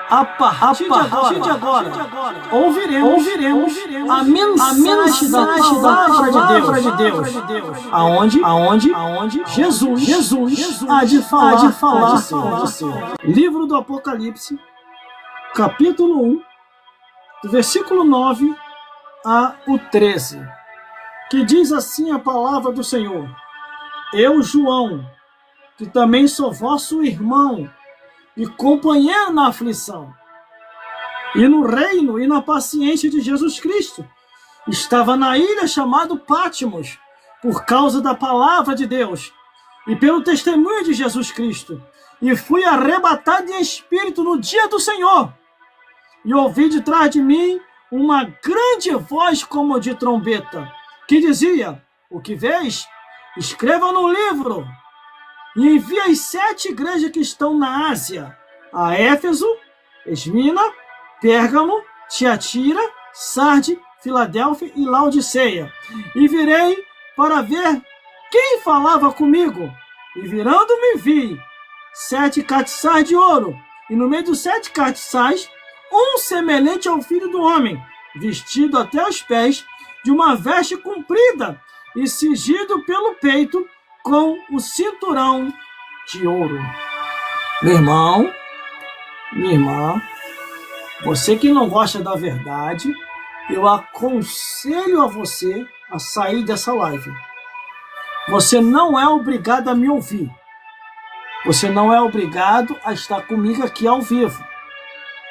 A partir de agora, ouviremos a mensagem da palavra de Deus, aonde Jesus há de falar com você. Livro do Apocalipse, capítulo 1, do versículo 9 ao 13, que diz assim a palavra do Senhor: Eu, João, que também sou vosso irmão e companheiro na aflição, e no reino e na paciência de Jesus Cristo, estava na ilha chamada Patmos, por causa da palavra de Deus e pelo testemunho de Jesus Cristo, e fui arrebatado em espírito no dia do Senhor, e ouvi de trás de mim uma grande voz como de trombeta, que dizia: O que vês? Escreva no livro e envia as 7 igrejas que estão na Ásia: a Éfeso, Esmina, Pérgamo, Tiatira, Sarde, Filadélfia e Laodiceia. E virei para ver quem falava comigo. E virando-me vi 7 castiçais de ouro, e no meio dos 7 castiçais, um semelhante ao Filho do Homem, vestido até os pés de uma veste comprida e cingido pelo peito com o cinturão de ouro. Meu irmão, minha irmã, você que não gosta da verdade, eu aconselho a você a sair dessa live. Você não é obrigado a me ouvir. Você não é obrigado a estar comigo aqui ao vivo.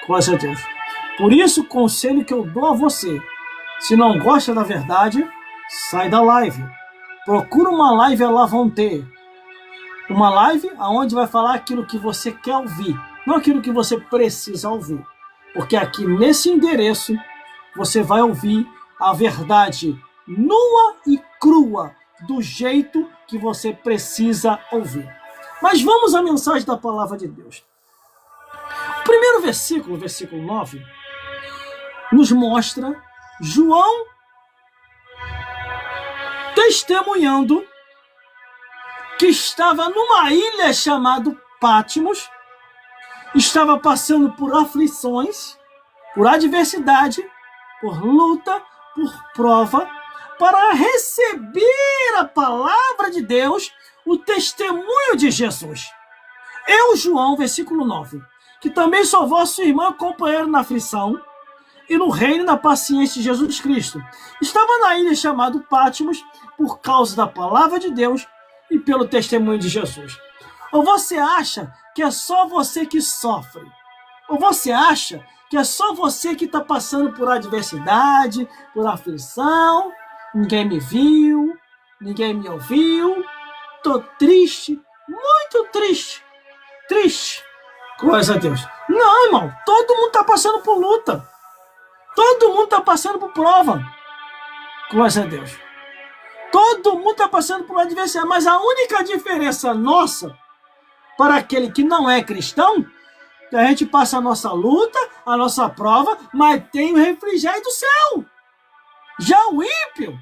Glória a Deus. Por isso, o conselho que eu dou a você: se não gosta da verdade, sai da live. Procura uma live lá vão ter. Uma live onde vai falar aquilo que você quer ouvir, não aquilo que você precisa ouvir. Porque aqui nesse endereço você vai ouvir a verdade nua e crua, do jeito que você precisa ouvir. Mas vamos à mensagem da palavra de Deus. O primeiro versículo, versículo 9, nos mostra João testemunhando que estava numa ilha chamada Patmos, estava passando por aflições, por adversidade, por luta, por prova, para receber a palavra de Deus, o testemunho de Jesus. Eu, João, versículo 9, que também sou vosso irmão, companheiro na aflição, e no reino e na paciência de Jesus Cristo, estava na ilha chamada Patmos por causa da palavra de Deus e pelo testemunho de Jesus. Ou você acha que é só você que sofre? Ou você acha que é só você que está passando por adversidade, por aflição? Ninguém me viu, ninguém me ouviu, estou triste, muito triste, triste. Glória a Deus. Não, irmão, todo mundo está passando por luta. Todo mundo está passando por prova. Glória a Deus. Todo mundo está passando por adversidade, mas a única diferença nossa para aquele que não é cristão, que a gente passa a nossa luta, a nossa prova, mas tem o refrigério do céu. Já o ímpio,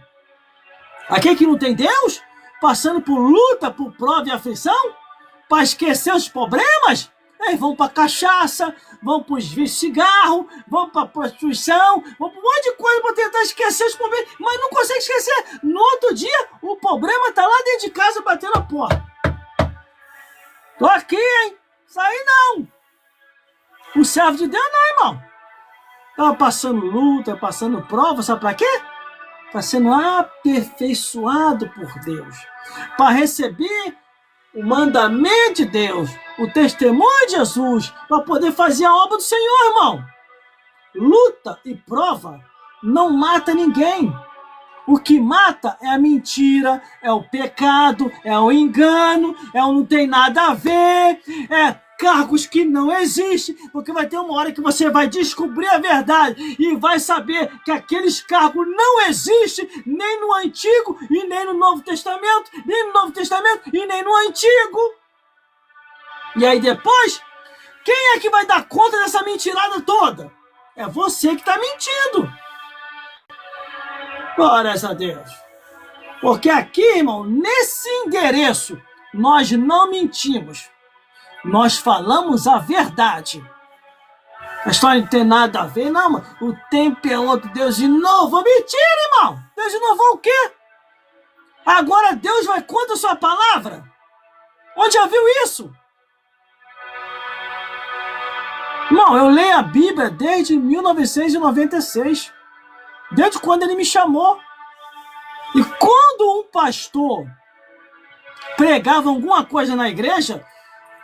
aquele que não tem Deus, passando por luta, por prova e aflição, para esquecer os problemas, eles vão para cachaça, vão para os vícios de cigarro, vão para a prostituição, vão para um monte de coisa para tentar esquecer os problemas, mas não consegue esquecer. No outro dia, o problema está lá dentro de casa batendo a porta. Tô aqui, hein? Saí não. O servo de Deus não, irmão. Estava passando luta, passando prova, sabe para quê? Para sendo aperfeiçoado por Deus, para receber o mandamento de Deus, o testemunho de Jesus, para poder fazer a obra do Senhor, irmão. Luta e prova não mata ninguém. O que mata é a mentira, é o pecado, é o engano, é o não tem nada a ver, é cargos que não existem, porque vai ter uma hora que você vai descobrir a verdade e vai saber que aqueles cargos não existem nem no Antigo e nem no Novo Testamento, nem no Novo Testamento e nem no Antigo. E aí depois, quem é que vai dar conta dessa mentirada toda? É você que está mentindo. Glórias a Deus. Porque aqui, irmão, nesse endereço, nós não mentimos. Nós falamos a verdade. A história não tem nada a ver, não, mano. O tempo é outro, Deus inovou. Mentira, irmão! Deus inovou o quê? Agora Deus vai contra a sua palavra? Onde já viu isso? Irmão, eu leio a Bíblia desde 1996. Desde quando ele me chamou. E quando um pastor pregava alguma coisa na igreja,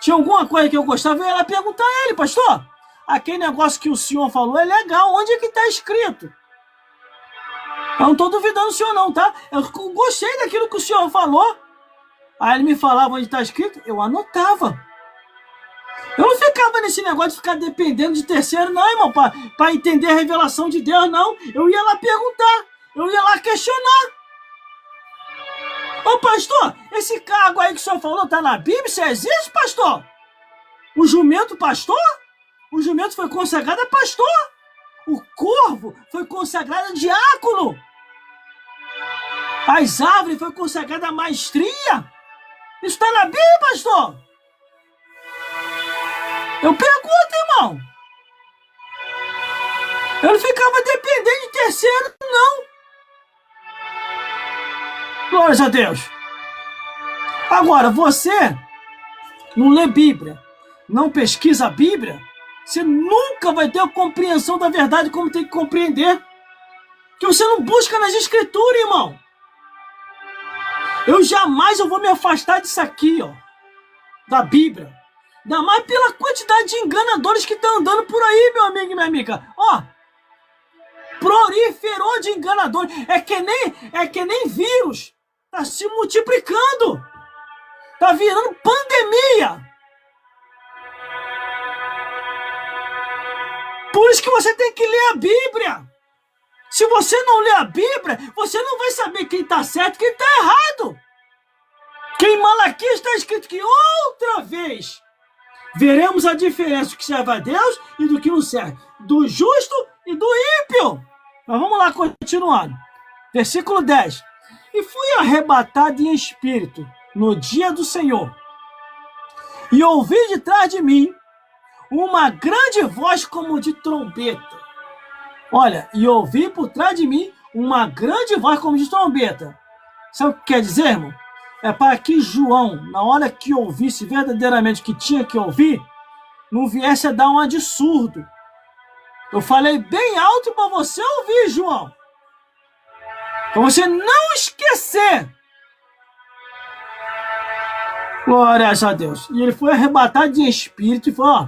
tinha alguma coisa que eu gostava, eu ia lá perguntar a ele, pastor, aquele negócio que o senhor falou é legal, onde é que está escrito? Eu não estou duvidando do senhor não, tá? Eu gostei daquilo que o senhor falou. Aí ele me falava onde está escrito, eu anotava. Eu não ficava nesse negócio de ficar dependendo de terceiro, não, irmão, para entender a revelação de Deus, não. Eu ia lá perguntar, eu ia lá questionar. Ô, pastor, esse cargo aí que o senhor falou tá na Bíblia? Isso existe, pastor? O jumento, pastor? O jumento foi consagrado a pastor. O corvo foi consagrado a diácono. As árvores foi consagrada a maestria. Isso tá na Bíblia, pastor? Eu pergunto, irmão. Eu não ficava dependendo de terceiro, não. Glórias a Deus. Agora, você não lê Bíblia, não pesquisa a Bíblia, você nunca vai ter a compreensão da verdade como tem que compreender. Que você não busca nas Escrituras, irmão. Eu jamais vou me afastar disso aqui, ó, da Bíblia. Ainda mais pela quantidade de enganadores que estão andando por aí, meu amigo e minha amiga. Ó, proliferou de enganadores. É que nem vírus. Tá se multiplicando. Tá virando pandemia. Por isso que você tem que ler a Bíblia. Se você não ler a Bíblia, você não vai saber quem tá certo e quem tá errado. Que em Malaquias está escrito que outra vez veremos a diferença do que serve a Deus e do que não serve. Do justo e do ímpio. Mas vamos lá, continuando. Versículo 10. E fui arrebatado em espírito no dia do Senhor. E ouvi de trás de mim uma grande voz como de trombeta. Olha, e ouvi por trás de mim uma grande voz como de trombeta. Sabe o que quer dizer, irmão? É para que João, na hora que ouvisse verdadeiramente o que tinha que ouvir, não viesse a dar um de surdo. Eu falei bem alto para você ouvir, João. Para você não esquecer. Glórias a Deus. E ele foi arrebatado de espírito e foi, ó,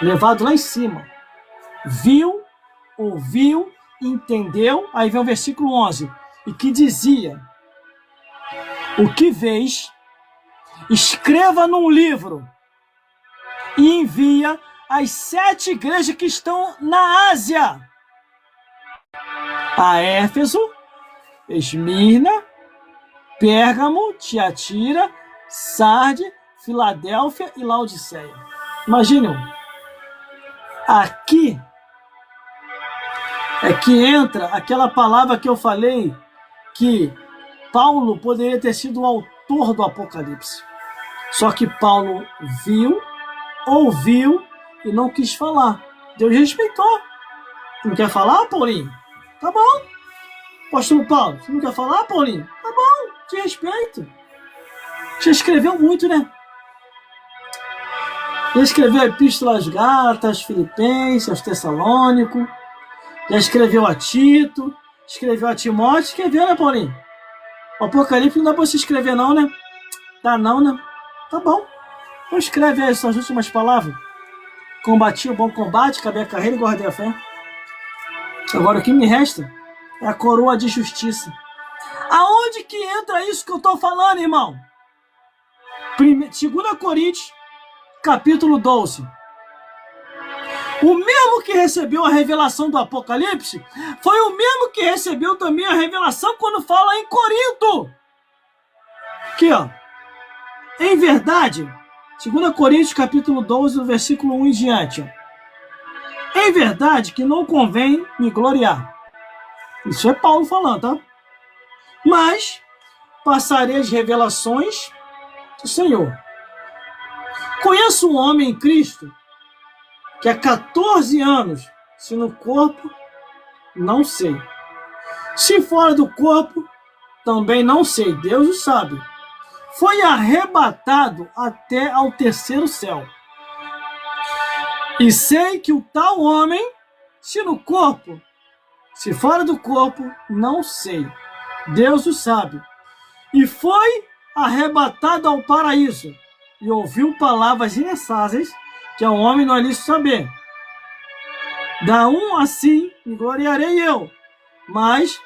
levado lá em cima. Viu, ouviu, entendeu. Aí vem o versículo 11. E que dizia: o que vês, escreva num livro e envia às 7 igrejas que estão na Ásia. A Éfeso, Esmirna, Pérgamo, Tiatira, Sarde, Filadélfia e Laodiceia. Imaginem, aqui é que entra aquela palavra que eu falei que Paulo poderia ter sido o autor do Apocalipse. Só que Paulo viu, ouviu e não quis falar. Deus respeitou. Não quer falar, Paulinho? Tá bom. Apóstolo Paulo, você não quer falar, Paulinho? Tá bom, te respeito. Já escreveu muito, né? Já escreveu a Epístola aos Gálatas, Filipenses, aos Tessalônicos. Já escreveu a Tito. Escreveu a Timóteo. Escreveu, né, Paulinho? O Apocalipse não dá pra você escrever, não, né? Dá não, né? Tá bom. Então escreve aí suas últimas palavras. Combati o bom combate, acabei a carreira e guardei a fé. Agora o que me resta é a coroa de justiça. Aonde que entra isso que eu estou falando, irmão? 2 Coríntios, capítulo 12. O mesmo que recebeu a revelação do Apocalipse foi o mesmo que recebeu também a revelação quando fala em Corinto. Aqui, ó. Em verdade, 2 Coríntios, capítulo 12, do versículo 1 em diante, ó. Em verdade que não convém me gloriar. Isso é Paulo falando, tá? Mas passarei as revelações do Senhor. Conheço um homem em Cristo que há 14 anos, se no corpo, não sei. Se fora do corpo, também não sei, Deus o sabe. Foi arrebatado até ao terceiro céu. E sei que o tal homem, se no corpo, se fora do corpo, não sei, Deus o sabe. E foi arrebatado ao paraíso, e ouviu palavras inefáveis que ao homem não é lícito saber. Da um assim me gloriarei eu, mas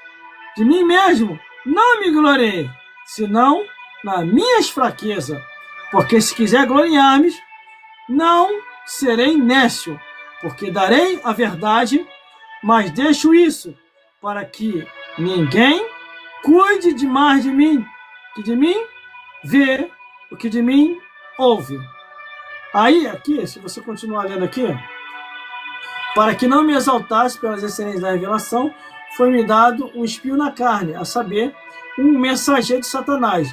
de mim mesmo não me gloriarei, senão nas minhas fraquezas. Porque se quiser gloriar-me, não serei nécio, porque darei a verdade, mas deixo isso, para que ninguém cuide de mais de mim, que de mim vê o que de mim ouve. Aí, aqui, se você continuar lendo aqui, para que não me exaltasse pelas excelências da revelação, foi-me dado um espinho na carne, a saber, um mensageiro de Satanás,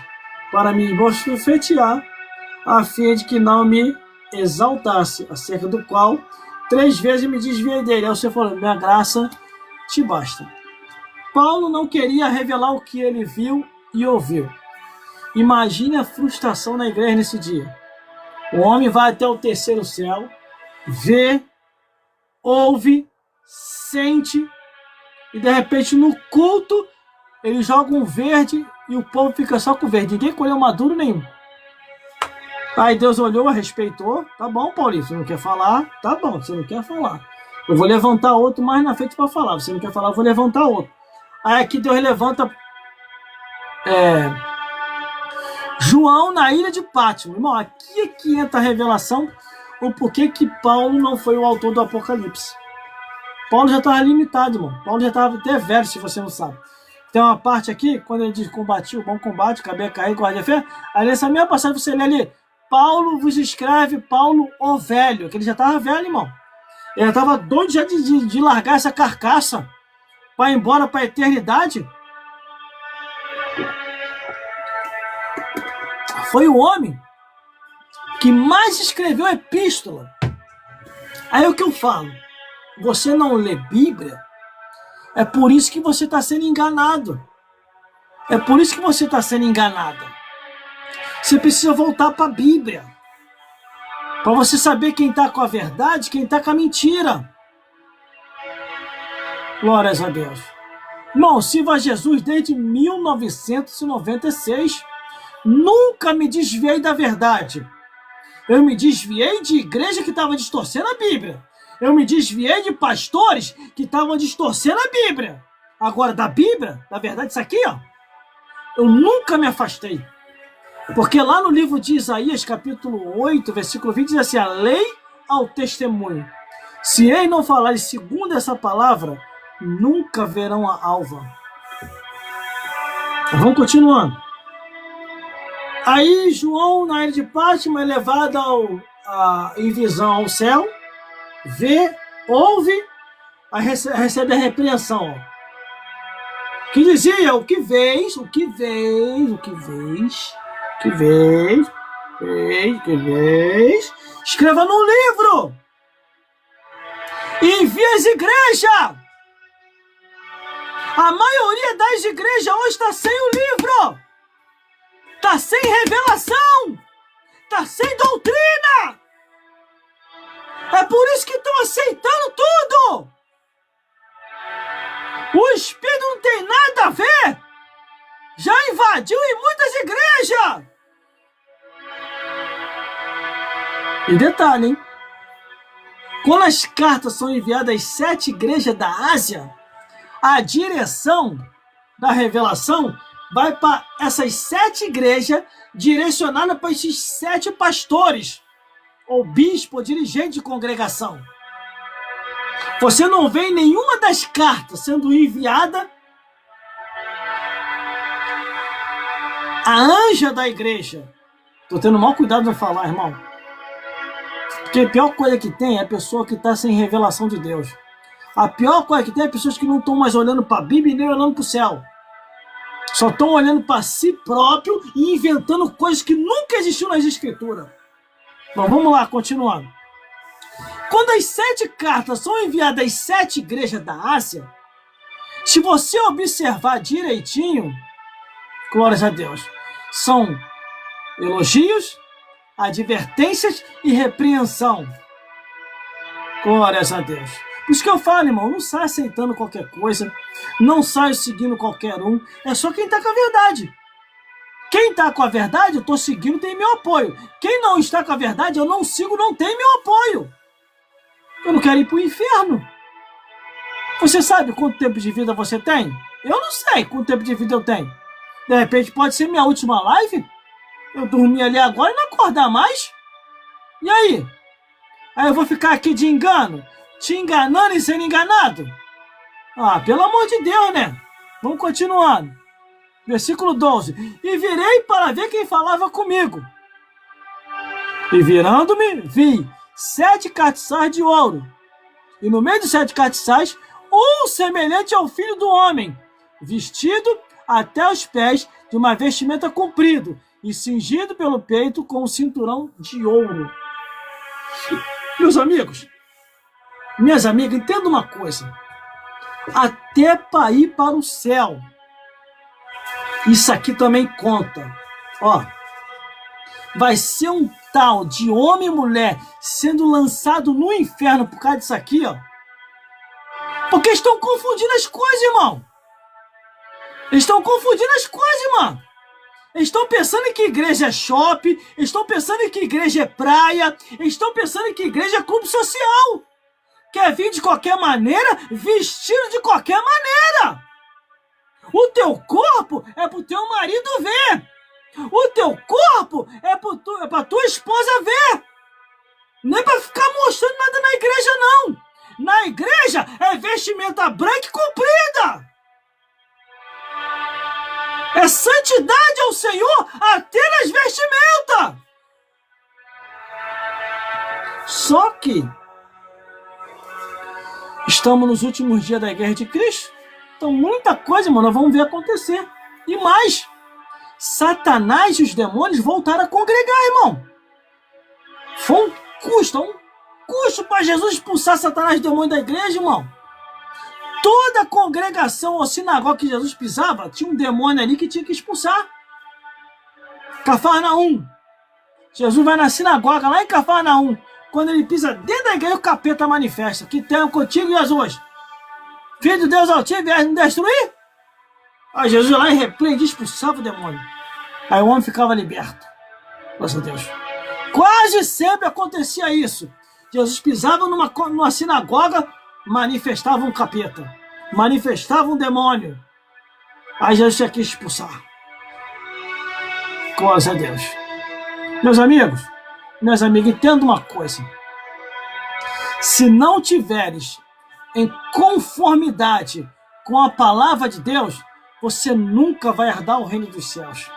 para me bofetear, a fim de que não me exaltasse, acerca do qual 3 vezes me desviei dele. Aí você falou, minha graça te basta. Paulo não queria revelar o que ele viu e ouviu. Imagine a frustração na igreja nesse dia. O homem vai até o terceiro céu, vê, ouve, sente, e de repente no culto ele joga um verde e o povo fica só com verde. Ninguém colheu maduro nenhum. Aí Deus olhou, respeitou. Tá bom, Paulinho, você não quer falar? Tá bom, você não quer falar. Eu vou levantar outro mais na frente para falar. Você não quer falar, eu vou levantar outro. Aí aqui Deus levanta João na ilha de Pátimo. Irmão, aqui é que entra a revelação o porquê que Paulo não foi o autor do Apocalipse. Paulo já estava limitado, irmão. Paulo já estava até velho, se você não sabe. Tem uma parte aqui, quando ele diz combati o bom combate, acabei a cair, guardei a fé. Aí nessa mesma passagem você lê ali, Paulo vos escreve, Paulo o velho, que ele já estava velho, irmão. Ele estava doido já de largar essa carcaça para ir embora para a eternidade. Foi o homem que mais escreveu epístola. Aí o que eu falo? Você não lê Bíblia? É por isso que você está sendo enganado. É por isso que você está sendo enganada. Você precisa voltar para a Bíblia. Para você saber quem está com a verdade, quem está com a mentira. Glórias a Deus. Irmão, sirvo a Jesus desde 1996. Nunca me desviei da verdade. Eu me desviei de igreja que estava distorcendo a Bíblia. Eu me desviei de pastores que estavam distorcendo a Bíblia. Agora, da Bíblia, da verdade, isso aqui, ó, eu nunca me afastei. Porque lá no livro de Isaías, capítulo 8, versículo 20, diz assim, a lei ao testemunho. Se eles não falarem segundo essa palavra, nunca verão a alva. Vamos continuando. Aí João, na ilha de Pátimo, é levado em visão ao céu, vê, ouve, aí recebe a repreensão. Ó. Que dizia, o que vês, escreva num livro e envia às igrejas. A maioria das igrejas hoje está sem o livro. Está sem revelação, está sem doutrina. É por isso que estão aceitando tudo. O Espírito não tem nada a ver. Já invadiu em muitas igrejas. E detalhe, hein? Quando as cartas são enviadas às 7 igrejas da Ásia, a direção da revelação vai para essas 7 igrejas, direcionada para esses 7 pastores, ou bispo, ou dirigente de congregação. Você não vê nenhuma das cartas sendo enviada à anja da igreja. Estou tendo o maior cuidado de falar, irmão. Porque a pior coisa que tem é a pessoa que está sem revelação de Deus. A pior coisa que tem é pessoas que não estão mais olhando para a Bíblia e nem olhando para o céu. Só estão olhando para si próprio e inventando coisas que nunca existiram nas Escrituras. Bom, vamos lá, continuando. Quando as 7 cartas são enviadas às 7 igrejas da Ásia, se você observar direitinho, glórias a Deus, são elogios, advertências e repreensão. Glórias a Deus. Por isso que eu falo, irmão, não sai aceitando qualquer coisa, não sai seguindo qualquer um, é só quem está com a verdade. Quem está com a verdade, eu estou seguindo, tem meu apoio. Quem não está com a verdade, eu não sigo, não tem meu apoio. Eu não quero ir para o inferno. Você sabe quanto tempo de vida você tem? Eu não sei quanto tempo de vida eu tenho. De repente pode ser minha última live. Eu dormir ali agora e não acordar mais. E aí? Aí eu vou ficar aqui de engano? Te enganando e sendo enganado? Ah, pelo amor de Deus, né? Vamos continuando. Versículo 12. E virei para ver quem falava comigo. E virando-me, vi 7 castiçais de ouro. E no meio dos 7 castiçais, um semelhante ao Filho do Homem, vestido até os pés de uma vestimenta comprida e cingido pelo peito com um cinturão de ouro. Meus amigos, minhas amigas, entenda uma coisa. Até para ir para o céu, isso aqui também conta. Ó, vai ser um tal de homem e mulher sendo lançado no inferno por causa disso aqui, ó. Porque estão confundindo as coisas, irmão. Eles estão confundindo as coisas, irmão. Eles estão pensando que igreja é shopping, eles estão pensando que igreja é praia, eles estão pensando que igreja é clube social. Quer vir de qualquer maneira, vestido de qualquer maneira. O teu corpo é pro teu marido ver. O teu corpo é pra tua esposa ver. Não é pra ficar mostrando nada na igreja, não. Na igreja é vestimenta branca e comprida. É santidade ao Senhor até nas vestimentas. Só que estamos nos últimos dias da guerra de Cristo. Então muita coisa, mano, nós vamos ver acontecer. E mais, Satanás e os demônios voltaram a congregar, irmão. Foi um custo para Jesus expulsar Satanás e os demônios da igreja, irmão. Toda congregação ou sinagoga que Jesus pisava, tinha um demônio ali que tinha que expulsar. Cafarnaum. Jesus vai na sinagoga lá em Cafarnaum. Quando ele pisa dentro da igreja, o capeta manifesta. Que tenho contigo, Jesus. Filho de Deus altivo, viés me destruir? Aí Jesus lá e repreende, expulsava o demônio. Aí o homem ficava liberto. Graças a Deus. Quase sempre acontecia isso. Jesus pisava numa sinagoga, manifestava um capeta. Manifestava um demônio. Aí Jesus tinha que expulsar. Glórias a Deus. Meus amigos, minhas amigas, entenda uma coisa. Se não tiveres em conformidade com a palavra de Deus, você nunca vai herdar o reino dos céus.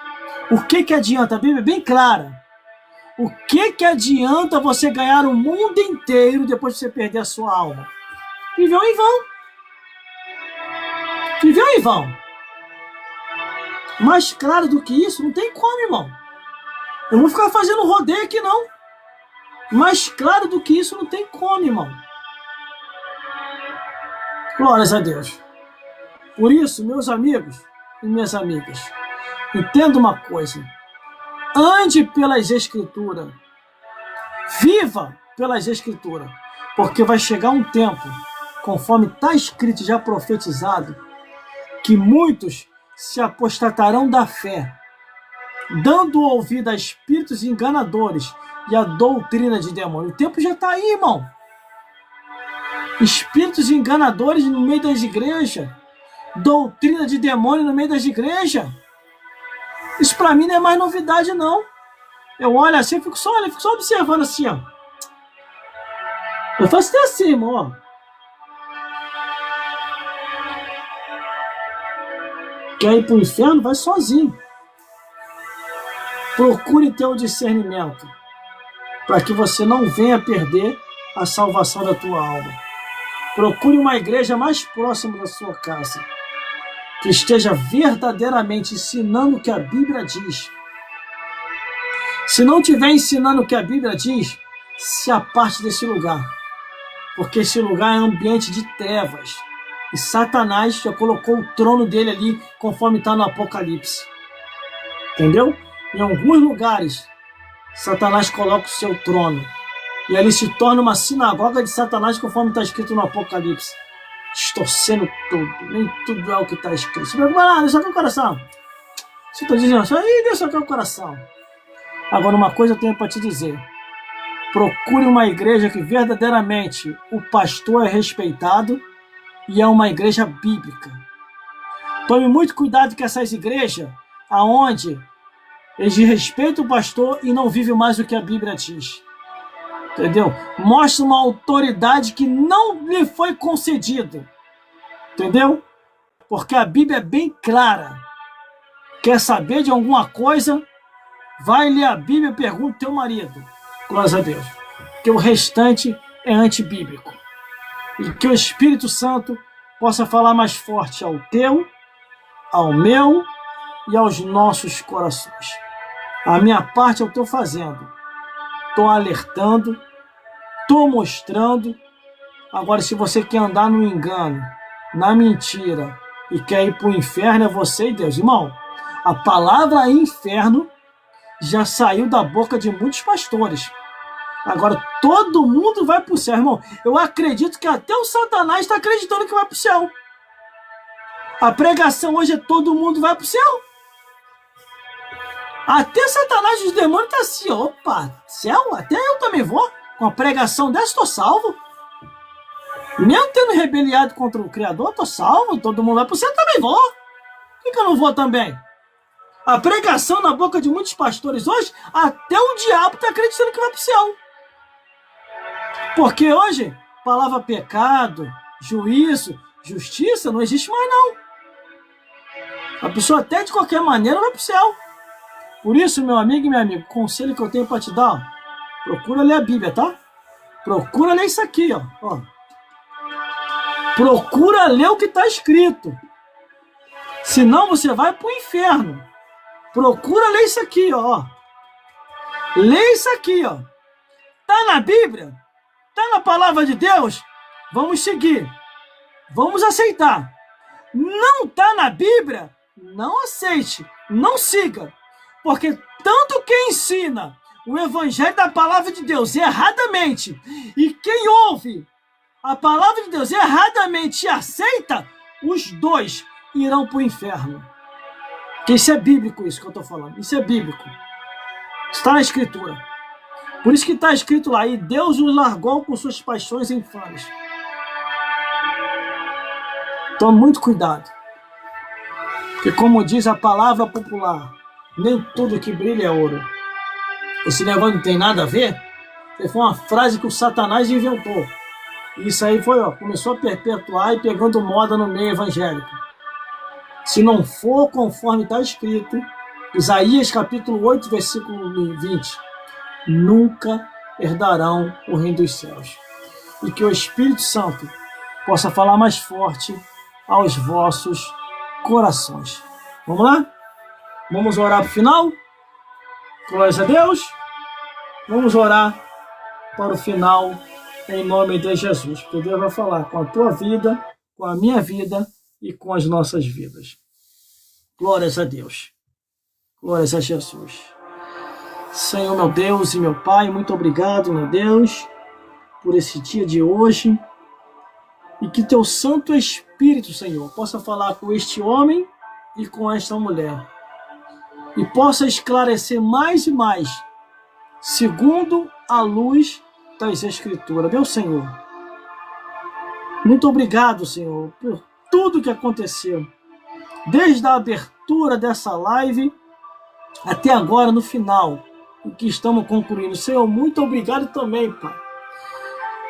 O que adianta? A Bíblia é bem clara. O que adianta você ganhar o mundo inteiro depois de você perder a sua alma? Viveu em vão. Viveu em vão. Mais claro do que isso, não tem como, irmão. Eu não vou ficar fazendo rodeio aqui, não. Mais claro do que isso, não tem como, irmão. Glórias a Deus. Por isso, meus amigos e minhas amigas, entenda uma coisa. Ande pelas Escrituras. Viva pelas Escrituras. Porque vai chegar um tempo, conforme está escrito e já profetizado, que muitos se apostatarão da fé, dando ouvido a espíritos enganadores e a doutrina de demônio. O tempo já está aí, irmão. Espíritos enganadores no meio das igrejas. Doutrina de demônio no meio das igrejas. Isso para mim não é mais novidade, não. Eu olho assim, fico só observando assim, ó. Eu faço até assim, irmão, ó. Quer ir para o inferno? Vai sozinho. Procure ter o discernimento, para que você não venha perder a salvação da tua alma. Procure uma igreja mais próxima da sua casa, que esteja verdadeiramente ensinando o que a Bíblia diz. Se não estiver ensinando o que a Bíblia diz, se aparte desse lugar. porque esse lugar é um ambiente de trevas. E Satanás já colocou o trono dele ali, conforme está no Apocalipse. Entendeu? Em alguns lugares, Satanás coloca o seu trono. E ali se torna uma sinagoga de Satanás, conforme está escrito no Apocalipse. Distorcendo tudo. Nem tudo é o que está escrito. Se preocupa nada, deixa aqui o coração. Você está dizendo isso aí, deixa aqui o coração. Agora, uma coisa eu tenho para te dizer. Procure uma igreja que verdadeiramente o pastor é respeitado e é uma igreja bíblica. Tome muito cuidado com essas igrejas aonde eles respeitam o pastor e não vivem mais o que a Bíblia diz. Entendeu? Mostra uma autoridade que não lhe foi concedido. Entendeu? Porque a Bíblia é bem clara. Quer saber de alguma coisa? Vai ler a Bíblia e pergunta ao teu marido. Glória a Deus. Que o restante é antibíblico. E que o Espírito Santo possa falar mais forte ao teu, ao meu e aos nossos corações. A minha parte eu estou fazendo. Estou alertando, estou mostrando. Agora, se você quer andar no engano, na mentira e quer ir para o inferno, é você e Deus. Irmão, a palavra inferno já saiu da boca de muitos pastores. Agora, todo mundo vai para o céu, irmão. Eu acredito que até o Satanás está acreditando que vai para o céu. A pregação hoje é todo mundo vai para o céu. Até Satanás e os demônios estão assim, opa, céu, até eu também vou. Com a pregação dessa, estou salvo. Mesmo tendo rebeliado contra o Criador, estou salvo. Todo mundo vai para o céu, também vou. Por que eu não vou também? A pregação na boca de muitos pastores hoje, até o diabo está acreditando que vai para o céu. Porque hoje, palavra pecado, juízo, justiça, não existe mais não. A pessoa até de qualquer maneira vai para o céu. Por isso, meu amigo e minha amiga, o conselho que eu tenho para te dar, ó, procura ler a Bíblia, tá? Procura ler isso aqui, ó. Procura ler o que está escrito. Senão você vai para o inferno. Procura ler isso aqui, ó. Lê isso aqui, ó. Tá na Bíblia? Tá na palavra de Deus? Vamos seguir. Vamos aceitar. Não tá na Bíblia? Não aceite. Não siga. Porque tanto quem ensina o evangelho da palavra de Deus erradamente e quem ouve a palavra de Deus erradamente e aceita, os dois irão para o inferno. Que isso é bíblico, isso que eu estou falando. Isso é bíblico. Está na Escritura. Por isso que está escrito lá, e Deus os largou por suas paixões infames. Tome muito cuidado. Porque como diz a palavra popular, nem tudo que brilha é ouro. Esse negócio não tem nada a ver. Foi uma frase que o Satanás inventou. Isso aí foi, começou a perpetuar e pegando moda no meio evangélico. Se não for conforme está escrito, Isaías capítulo 8, versículo 20, nunca herdarão o reino dos céus. E que o Espírito Santo possa falar mais forte aos vossos corações. Vamos lá? Vamos orar para o final? Glória a Deus. Vamos orar para o final em nome de Jesus. Porque Deus vai falar com a tua vida, com a minha vida e com as nossas vidas. Glórias a Deus. Glórias a Jesus. Senhor, meu Deus e meu Pai, muito obrigado, meu Deus, por esse dia de hoje. E que teu Santo Espírito, Senhor, possa falar com este homem e com esta mulher. E possa esclarecer mais e mais, segundo a luz das Escrituras. Meu Senhor, muito obrigado, Senhor, por tudo que aconteceu. Desde a abertura dessa live até agora no final, o que estamos concluindo. Senhor, muito obrigado também, Pai.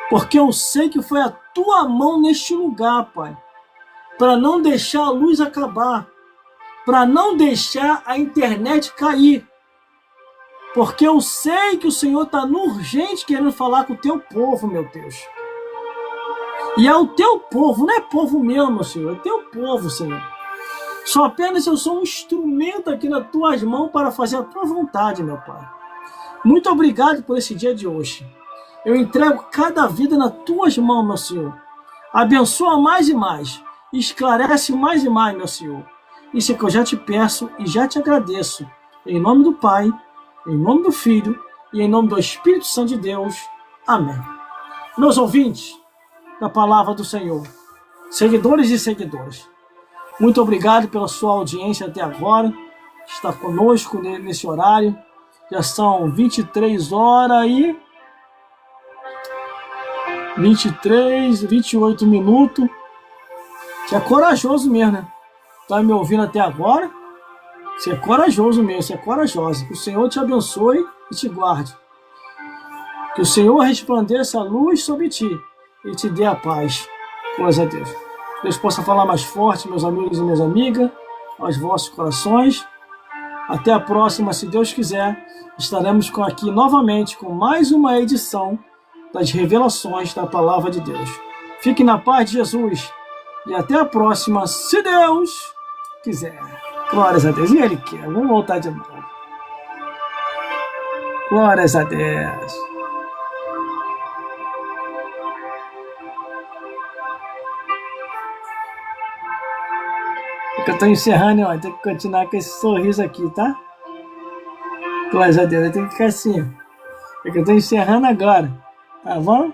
Porque eu sei que foi a tua mão neste lugar, Pai, para não deixar a luz acabar, para não deixar a internet cair. Porque eu sei que o Senhor está no urgente querendo falar com o teu povo, meu Deus. E é o teu povo, não é povo meu, meu Senhor, é teu povo, Senhor. Só apenas eu sou um instrumento aqui nas tuas mãos para fazer a tua vontade, meu Pai. Muito obrigado por esse dia de hoje. Eu entrego cada vida nas tuas mãos, meu Senhor. Abençoa mais e mais. Esclarece mais e mais, meu Senhor. Isso é que eu já te peço e já te agradeço. Em nome do Pai, em nome do Filho e em nome do Espírito Santo de Deus. Amém. Meus ouvintes da palavra do Senhor, seguidores e seguidoras, muito obrigado pela sua audiência até agora. Está conosco nesse horário. Já são 23 horas e 28 minutos. Você é corajoso mesmo, né? Tá me ouvindo até agora? Você é corajoso mesmo, você é corajosa. Que o Senhor te abençoe e te guarde. Que o Senhor resplandeça a luz sobre ti e te dê a paz. Glória a Deus. Deus possa falar mais forte, meus amigos e minhas amigas, aos vossos corações. Até a próxima, se Deus quiser. Estaremos aqui novamente com mais uma edição das revelações da Palavra de Deus. Fique na paz de Jesus e até a próxima, se Deus quiser. Glórias a Deus. E Ele quer. Vamos voltar de novo. Glórias a Deus. É que eu estou encerrando, ó. Tem que continuar com esse sorriso aqui, tá? Glórias a Deus. Tem que ficar assim. É que eu estou encerrando agora. Tá bom?